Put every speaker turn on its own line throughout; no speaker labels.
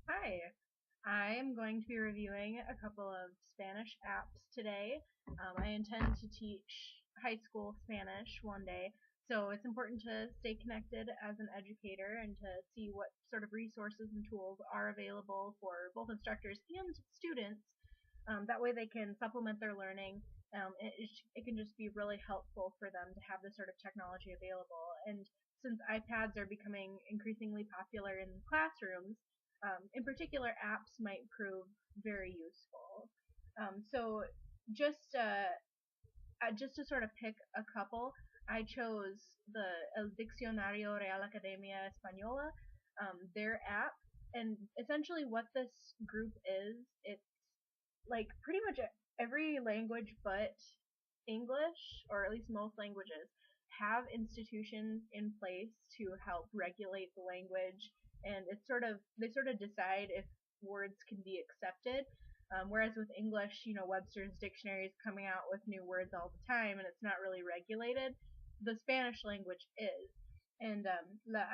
Hi, I am going to be reviewing a couple of Spanish apps today. I intend to teach high school Spanish one day, so it's important to stay connected as an educator and to see what sort of resources and tools are available for both instructors and students. That way they can supplement their learning. It can just be really helpful for them to have this sort of technology available. And since iPads are becoming increasingly popular in classrooms, in particular, apps might prove very useful. So just uh, just to sort of pick a couple, I chose the El Diccionario Real Academia Española, their app, and essentially what this group is, it's like pretty much every language but English, or at least most languages, have institutions in place to help regulate the language, and they sort of decide if words can be accepted. Whereas with English, Webster's dictionary is coming out with new words all the time, and it's not really regulated. The Spanish language is, and La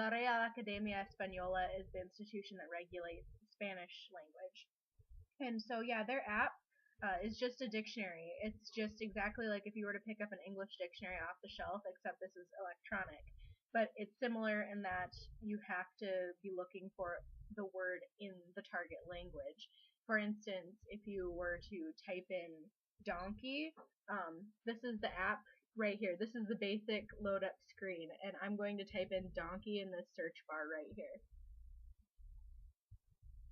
Real Academia Española is the institution that regulates the Spanish language. And so, yeah, their app is just a dictionary. It's just exactly like if you were to pick up an English dictionary off the shelf, except this is electronic. But it's similar in that you have to be looking for the word in the target language. For instance, if you were to type in donkey, this is the app right here. This is the basic load up screen, and I'm going to type in donkey in this search bar right here.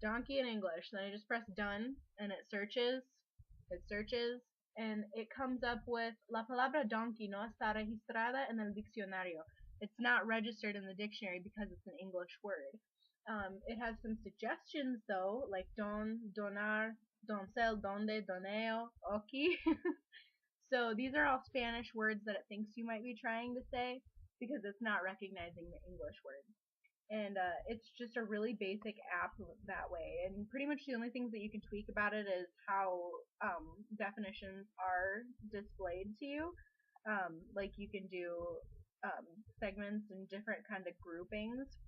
Donkey in English. Then I just press done and it searches, and it comes up with la palabra donkey no está registrada en el diccionario. It's not registered in the dictionary because it's an English word. It has some suggestions though, like don, donar, doncel, donde, doneo, oki. So these are all Spanish words that it thinks you might be trying to say because it's not recognizing the English word. And it's just a really basic app that way. And pretty much the only things that you can tweak about it is how definitions are displayed to you. Like you can do segments and different kind of groupings.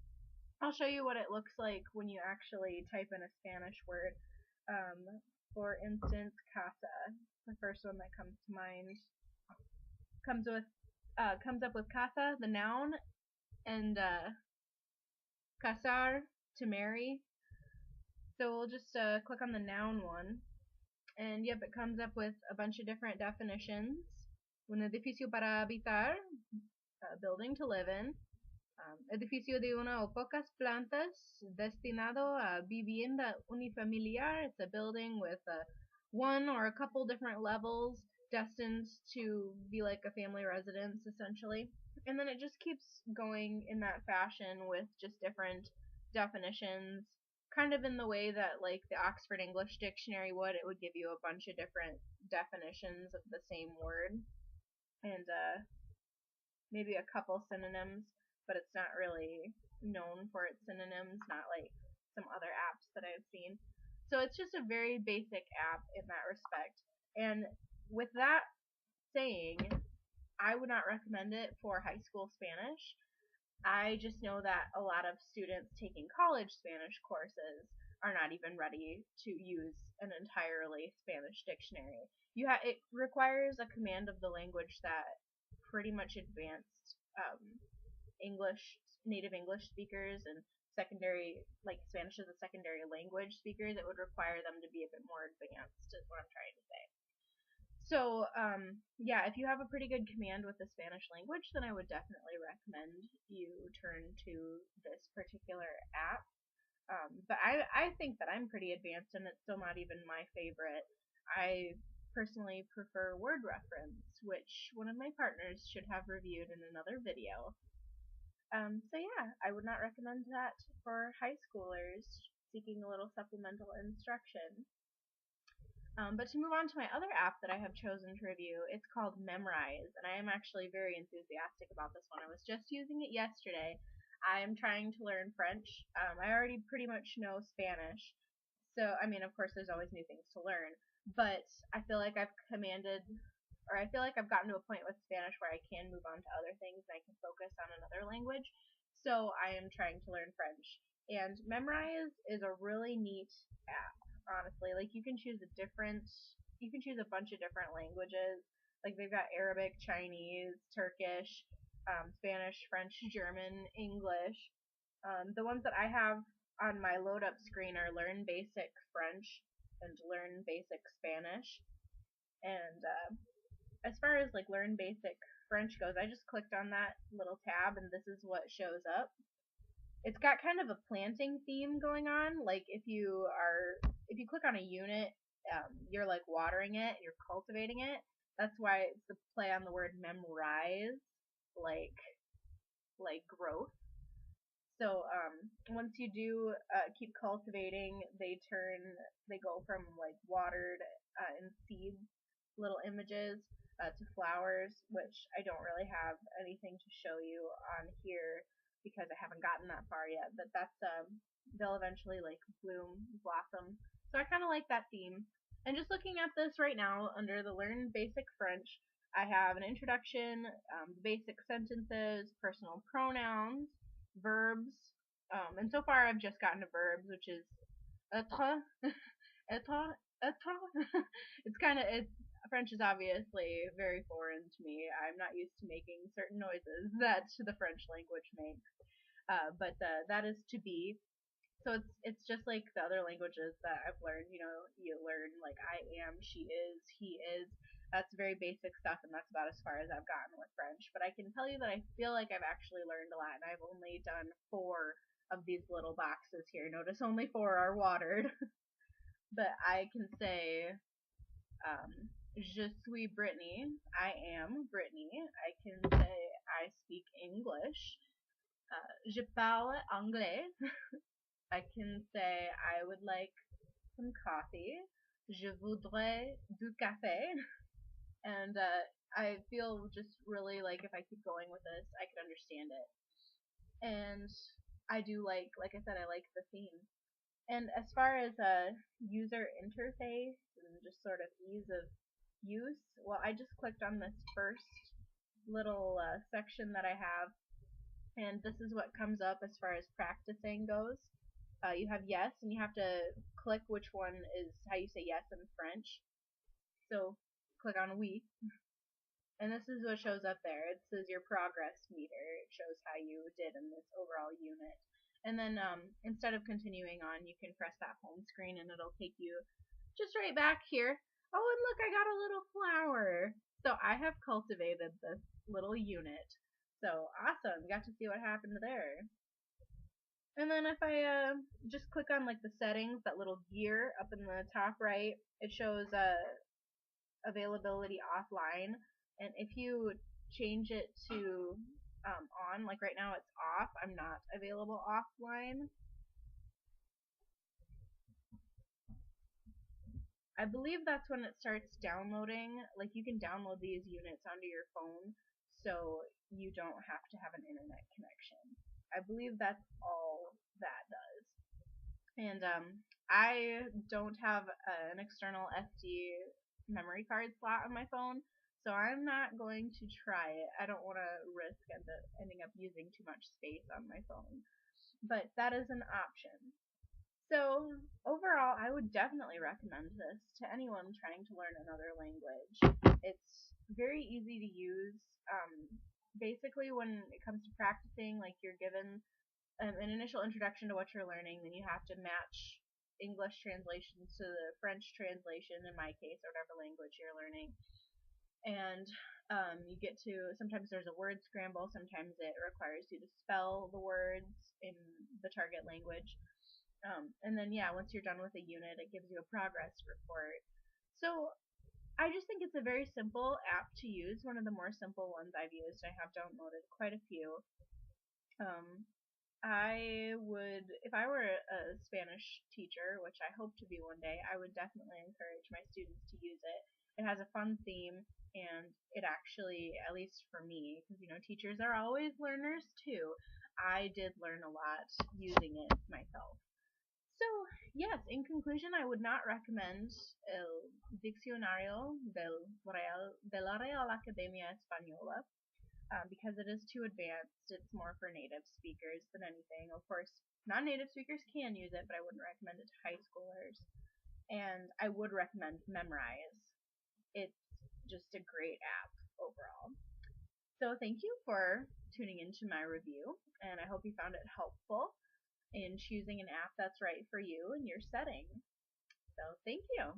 I'll show you what it looks like when you actually type in a Spanish word. For instance, casa, the first one that comes to mind, comes up with casa, the noun, and casar, to marry. So we'll just click on the noun one, and yep, it comes up with a bunch of different definitions. Un edificio para habitar, a building to live in. Edificio de una o pocas plantas, destinado a vivienda unifamiliar. It's a building with one or a couple different levels, destined to be like a family residence, essentially. And then it just keeps going in that fashion with just different definitions, kind of in the way that like the Oxford English Dictionary would. It would give you a bunch of different definitions of the same word, and maybe a couple synonyms, but it's not really known for its synonyms, not like some other apps that I've seen. So it's just a very basic app in that respect. And with that saying, I would not recommend it for high school Spanish. I just know that a lot of students taking college Spanish courses are not even ready to use an entirely Spanish dictionary. It requires a command of the language that pretty much advanced English native English speakers and secondary, like Spanish as a secondary language speakers. It would require them to be a bit more advanced, is what I'm trying to say. So, yeah, if you have a pretty good command with the Spanish language, then I would definitely recommend you turn to this particular app. But I think that I'm pretty advanced and it's still not even my favorite. I personally prefer word reference, which one of my partners should have reviewed in another video. So yeah, I would not recommend that for high schoolers seeking a little supplemental instruction. But to move on to my other app that I have chosen to review, it's called Memrise, and I am actually very enthusiastic about this one. I was just using it yesterday. I am trying to learn French. I already pretty much know Spanish, so I mean, of course, there's always new things to learn, but I feel like I've gotten to a point with Spanish where I can move on to other things and I can focus on another language. So I am trying to learn French. And Memrise is a really neat app, honestly. Like you can choose a bunch of different languages. Like they've got Arabic, Chinese, Turkish, Spanish, French, German, English. The ones that I have on my load up screen are Learn Basic French and Learn Basic Spanish. And as far as like Learn Basic French goes, I just clicked on that little tab and this is what shows up. It's got kind of a planting theme going on. Like if you click on a unit, you're like watering it, you're cultivating it. That's why it's the play on the word memrise, like growth. So once you do keep cultivating, they go from like watered and seeds, little images, to flowers, which I don't really have anything to show you on here because I haven't gotten that far yet. But they'll eventually like bloom, blossom. So I kind of like that theme. And just looking at this right now under the Learn Basic French, I have an introduction, basic sentences, personal pronouns, verbs, and so far I've just gotten to verbs, which is être, être, être. It's French is obviously very foreign to me. I'm not used to making certain noises that the French language makes, but that is to be. So it's just like the other languages that I've learned. You know, you learn like I am, she is, he is. That's very basic stuff, and that's about as far as I've gotten with French. But I can tell you that I feel like I've actually learned a lot, and I've only done 4 of these little boxes here. Notice only 4 are watered. But I can say, je suis Brittany. I am Brittany. I can say I speak English. Je parle anglais. I can say I would like some coffee. Je voudrais du café. And I feel just really like if I keep going with this, I could understand it. And I do like I said, I like the theme. And as far as user interface and just sort of ease of use, well, I just clicked on this first little section that I have, and this is what comes up as far as practicing goes. You have yes, and you have to click which one is how you say yes in French. So click on oui, and this is what shows up there. It says your progress meter. It shows how you did in this overall unit. And then instead of continuing on, you can press that home screen and it'll take you just right back here. Oh, and look, I got a little flower. So I have cultivated this little unit. So awesome, got to see what happened there. And then if I just click on like the settings, that little gear up in the top right, it shows availability offline. And if you change it to on, like right now it's off, I'm not available offline. I believe that's when it starts downloading. Like you can download these units onto your phone, so you don't have to have an internet connection. I believe that's all that does. And I don't have an external SD memory card slot on my phone, so I'm not going to try it. I don't want to risk ending up using too much space on my phone. But that is an option. So overall, I would definitely recommend this to anyone trying to learn another language. It's very easy to use. Basically, when it comes to practicing, like you're given an initial introduction to what you're learning, then you have to match English translations to the French translation, in my case, or whatever language you're learning. And you get to, sometimes there's a word scramble, sometimes it requires you to spell the words in the target language. And then, yeah, once you're done with a unit, it gives you a progress report. So I just think it's a very simple app to use, one of the more simple ones I've used. I have downloaded quite a few. I would, if I were a Spanish teacher, which I hope to be one day, I would definitely encourage my students to use it. It has a fun theme, and it actually, at least for me, because teachers are always learners too, I did learn a lot using it myself. So, yes, in conclusion, I would not recommend el Diccionario de la Real Academia Española. because it is too advanced. It's more for native speakers than anything. Of course, non-native speakers can use it, but I wouldn't recommend it to high schoolers. And I would recommend Memrise. It's just a great app overall. So thank you for tuning into my review, and I hope you found it helpful in choosing an app that's right for you and your setting. So thank you.